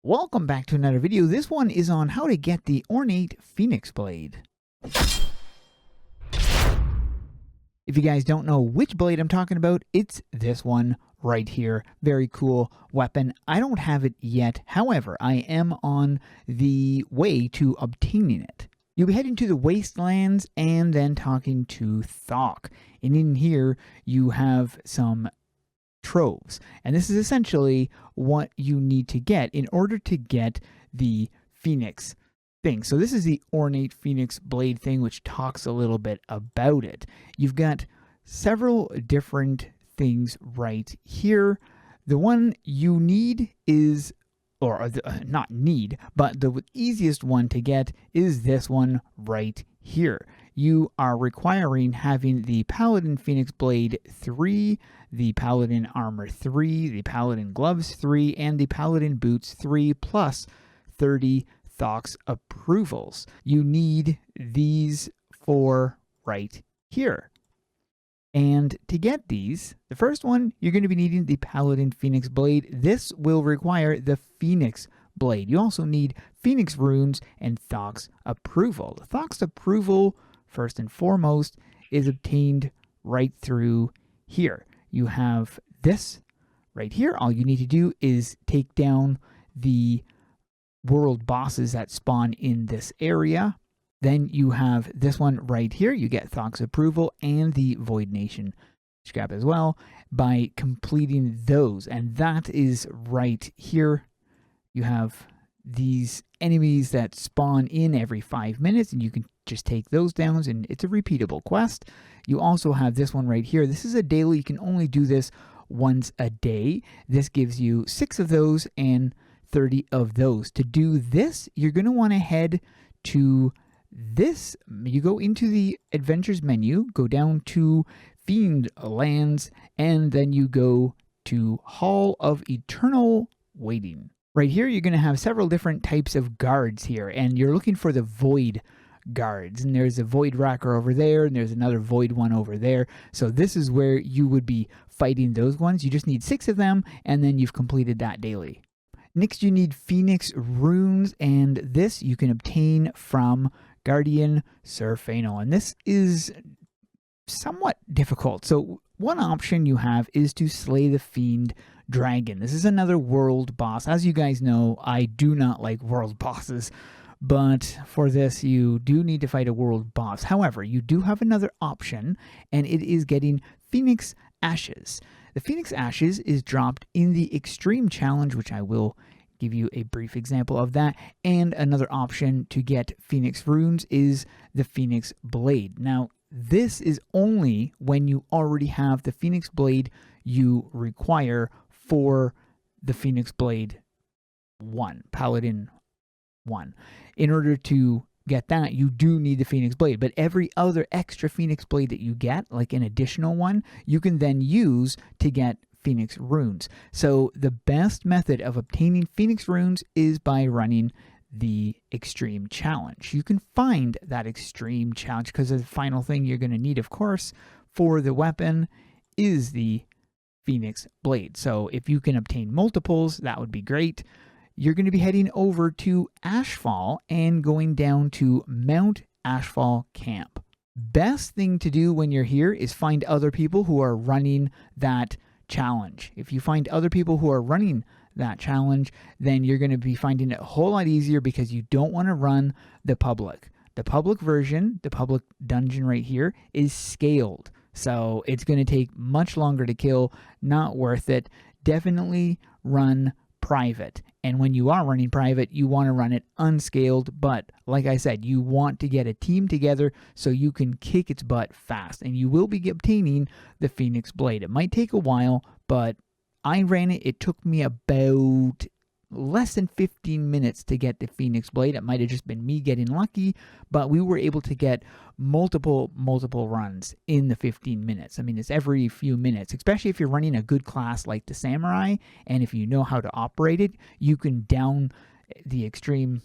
Welcome back to another video. This one is on how to get the Ornate Phoenix Blade. If you guys don't know which blade I'm talking about, it's this one right here. Very cool weapon. I don't have it yet. However, I am on the way to obtaining it. You'll be heading to the Wastelands and then talking to Thok. And in here, you have some troves, and this is essentially what you need to get in order to get the Phoenix thing. So this is the Ornate Phoenix Blade thing, which talks a little bit about it. You've got several different things right here. The one you need is, or not need, but the easiest one to get is this one right here. You are requiring having the Paladin Phoenix Blade 3, the Paladin Armor 3, the Paladin Gloves 3, and the Paladin Boots 3, plus 30 Thok's approvals. You need these 4 right here. And to get these, the first one, you're going to be needing the Paladin Phoenix Blade. This will require the Phoenix Blade. You also need Phoenix Runes and Thok's approval. The Thok's approval, first and foremost, is obtained right through here. You have this right here. All you need to do is take down the world bosses that spawn in this area. Then you have this one right here. You get Thok's approval and the Void Nation scrap as well by completing those. And that is right here. You have these enemies that spawn in every 5 minutes, and you can just take those down, and it's a repeatable quest. You also have this one right here. This is a daily. You can only do this once a day. This gives you 6 of those and 30 of those. To do this, you're going to want to head to this. You go into the Adventures menu, go down to Fiend Lands, and then you go to Hall of Eternal Waiting. Right here, you're going to have several different types of guards here, and you're looking for the Void guards. And there's a Void Racker over there, and there's another Void one over there. So this is where you would be fighting those ones. You just need 6 of them, and then you've completed that daily. Next, you need Phoenix Runes, and this you can obtain from Guardian Serfano, and this is somewhat difficult. So one option you have is to slay the Fiend Dragon. This is another world boss. As you guys know, I do not like world bosses, but for this you do need to fight a world boss. However, you do have another option, and it is getting Phoenix Ashes. The Phoenix Ashes is dropped in the Extreme Challenge, which I will give you a brief example of that. And another option to get Phoenix Runes is the Phoenix Blade. Now, this is only when you already have the Phoenix Blade you require for the Phoenix Blade 1, Paladin 1. In order to get that, you do need the Phoenix Blade, but every other extra Phoenix Blade that you get, like an additional one, you can then use to get Phoenix Runes. So the best method of obtaining Phoenix Runes is by running the Extreme Challenge. You can find that Extreme Challenge because the final thing you're going to need, of course, for the weapon is the Phoenix Blade. So if you can obtain multiples, that would be great. You're going to be heading over to Ashfall and going down to Mount Ashfall Camp. Best thing to do when you're here is find other people who are running that challenge. If you find other people who are running that challenge, then you're going to be finding it a whole lot easier because you don't want to run the public. The public version, the public dungeon right here, is scaled. So it's going to take much longer to kill. Not worth it. Definitely run private. And when you are running private, you want to run it unscaled. But like I said, you want to get a team together so you can kick its butt fast. And you will be obtaining the Phoenix Blade. It might take a while, but I ran it. It took me about less than 15 minutes to get the Phoenix Blade. It might have just been me getting lucky, but we were able to get multiple runs in the 15 minutes. I mean, it's every few minutes, especially if you're running a good class like the Samurai, and if you know how to operate it, you can down the Extreme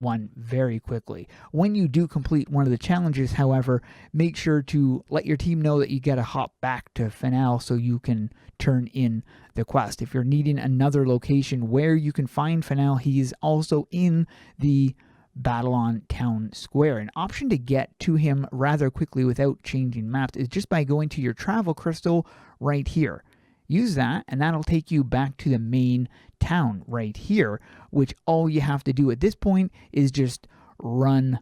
one very quickly. When you do complete one of the challenges, however, make sure to let your team know that you got to hop back to Finale so you can turn in the quest. If you're needing another location where you can find Finale, he's also in the Battlon Town Square. An option to get to him rather quickly without changing maps is just by going to your travel crystal right here. Use that, and that'll take you back to the main town right here, which all you have to do at this point is just run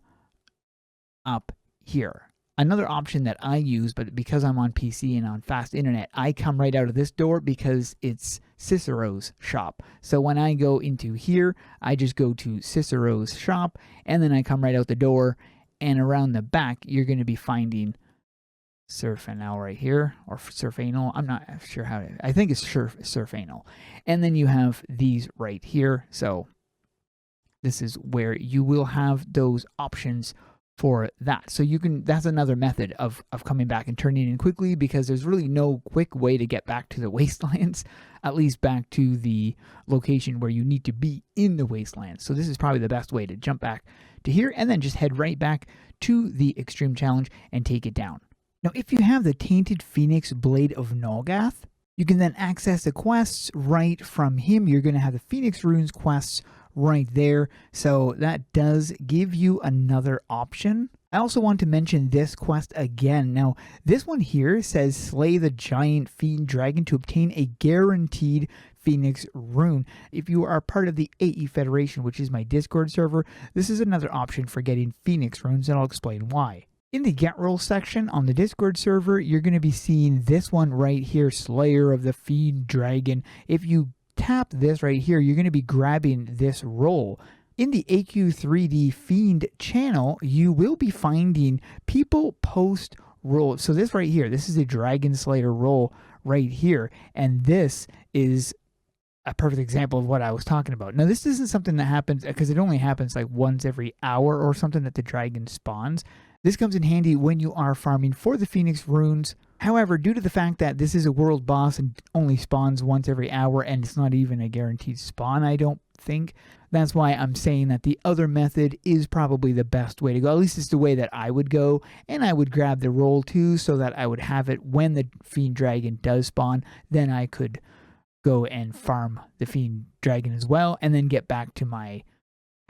up here. Another option that I use, but because I'm on PC and on fast internet, I come right out of this door because it's Cicero's shop. So when I go into here, I just go to Cicero's shop, and then I come right out the door, and around the back, you're going to be finding Surfanal right here, or Surfanal. I'm not sure how to, I think it's Surfanal. And then you have these right here. So this is where you will have those options for that. So you can, that's another method of coming back and turning in quickly, because there's really no quick way to get back to the wastelands, at least back to the location where you need to be in the wastelands. So this is probably the best way to jump back to here and then just head right back to the extreme challenge and take it down. Now, if you have the Tainted Phoenix Blade of Nolgath, you can then access the quests right from him. You're going to have the Phoenix Runes quests right there. So that does give you another option. I also want to mention this quest again. Now, this one here says slay the giant fiend dragon to obtain a guaranteed Phoenix rune. If you are part of the AE Federation, which is my Discord server, this is another option for getting Phoenix runes, and I'll explain why. In the Get Roll section on the Discord server, you're going to be seeing this one right here, Slayer of the Fiend Dragon. If you tap this right here, you're going to be grabbing this roll. In the AQ3D Fiend channel, you will be finding people post rolls. So this right here, this is a Dragon Slayer roll right here, and this is a perfect example of what I was talking about. Now, this isn't something that happens, because it only happens like once every hour or something that the dragon spawns. This comes in handy when you are farming for the Phoenix runes. However, due to the fact that this is a world boss and only spawns once every hour, and it's not even a guaranteed spawn, I don't think, that's why I'm saying that the other method is probably the best way to go. At least it's the way that I would go, and I would grab the roll too, so that I would have it when the Fiend Dragon does spawn. Then I could go and farm the Fiend Dragon as well, and then get back to my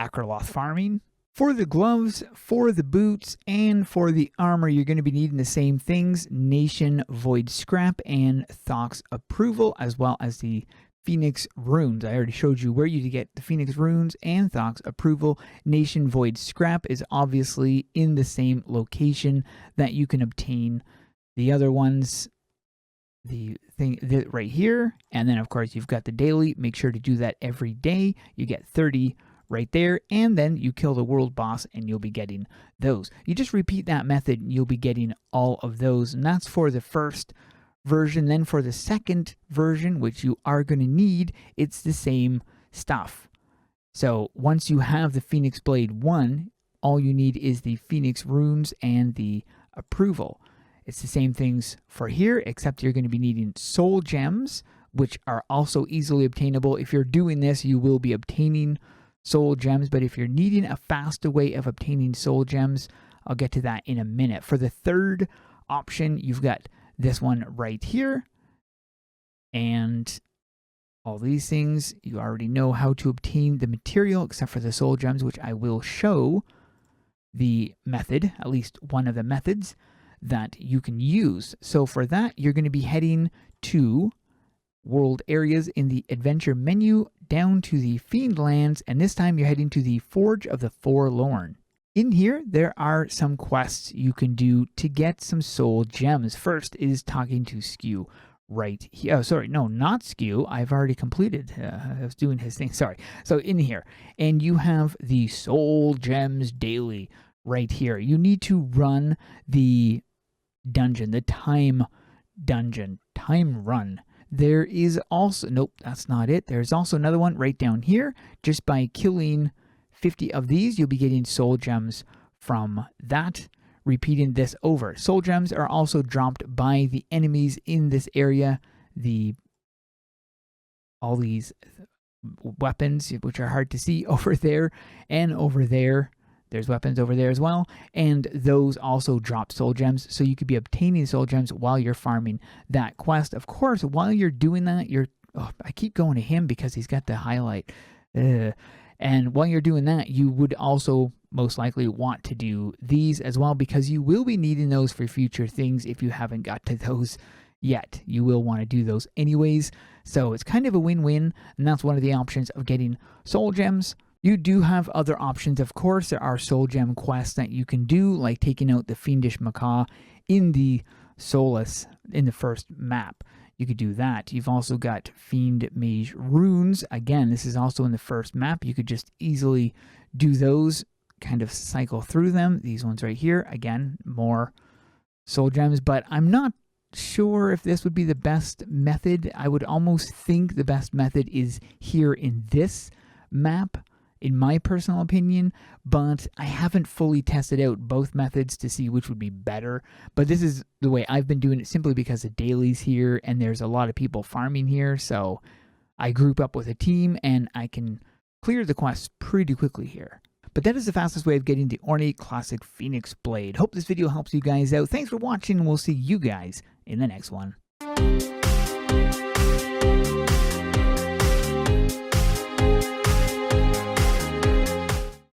Akraloth farming. For the gloves, for the boots, and for the armor, you're going to be needing the same things: Nation Void Scrap and Thok's approval, as well as the Phoenix runes. I already showed you where you to get the Phoenix runes and Thok's approval. Nation Void Scrap is obviously in the same location that you can obtain the other ones. The thing right here, and then of course you've got the daily. Make sure to do that every day. You get 30 right there, and then you kill the world boss and you'll be getting those. You just repeat that method and you'll be getting all of those, and that's for the first version. Then for the second version, which you are going to need, it's the same stuff. So once you have the Phoenix Blade 1, all you need is the Phoenix runes and the approval. It's the same things for here, except you're going to be needing soul gems, which are also easily obtainable. If you're doing this, you will be obtaining soul gems, but if you're needing a faster way of obtaining soul gems, I'll get to that in a minute. For the third option, you've got this one right here, and all these things, you already know how to obtain the material, except for the soul gems, which I will show the method, at least one of the methods that you can use. So for that, you're going to be heading to world areas in the adventure menu, down to the Fiendlands, and this time you're heading to the Forge of the Forlorn. In here, there are some quests you can do to get some soul gems. First is talking to Skew right here. Oh, sorry, no, not Skew. I've already completed. I was doing his thing. Sorry. So in here, and you have the soul gems daily right here. You need to run the dungeon, the time dungeon, time run. There is also, nope, that's not it. There's also another one right down here. Just by killing 50 of these, you'll be getting soul gems from that. Repeating this over. Soul gems are also dropped by the enemies in this area. All these weapons, which are hard to see over there and over there. There's weapons over there as well, and those also drop soul gems, so you could be obtaining soul gems while you're farming that quest. Of course, while you're doing that, I keep going to him because he's got the highlight. And while you're doing that, you would also most likely want to do these as well, because you will be needing those for future things. If you haven't got to those yet, you will want to do those anyways. So it's kind of a win-win, and that's one of the options of getting soul gems. You do have other options, of course. There are soul gem quests that you can do, like taking out the Fiendish Macaw in the Solus in the first map. You could do that. You've also got Fiend Mage runes. Again, this is also in the first map. You could just easily do those, kind of cycle through them. These ones right here, again, more soul gems, but I'm not sure if this would be the best method. I would almost think the best method is here in this map, in my personal opinion, but I haven't fully tested out both methods to see which would be better. But this is the way I've been doing it, simply because the dailies here and there's a lot of people farming here, so I group up with a team and I can clear the quests pretty quickly here. But that is the fastest way of getting the Ornate Classic Phoenix Blade. Hope this video helps you guys out. Thanks for watching, and we'll see you guys in the next one.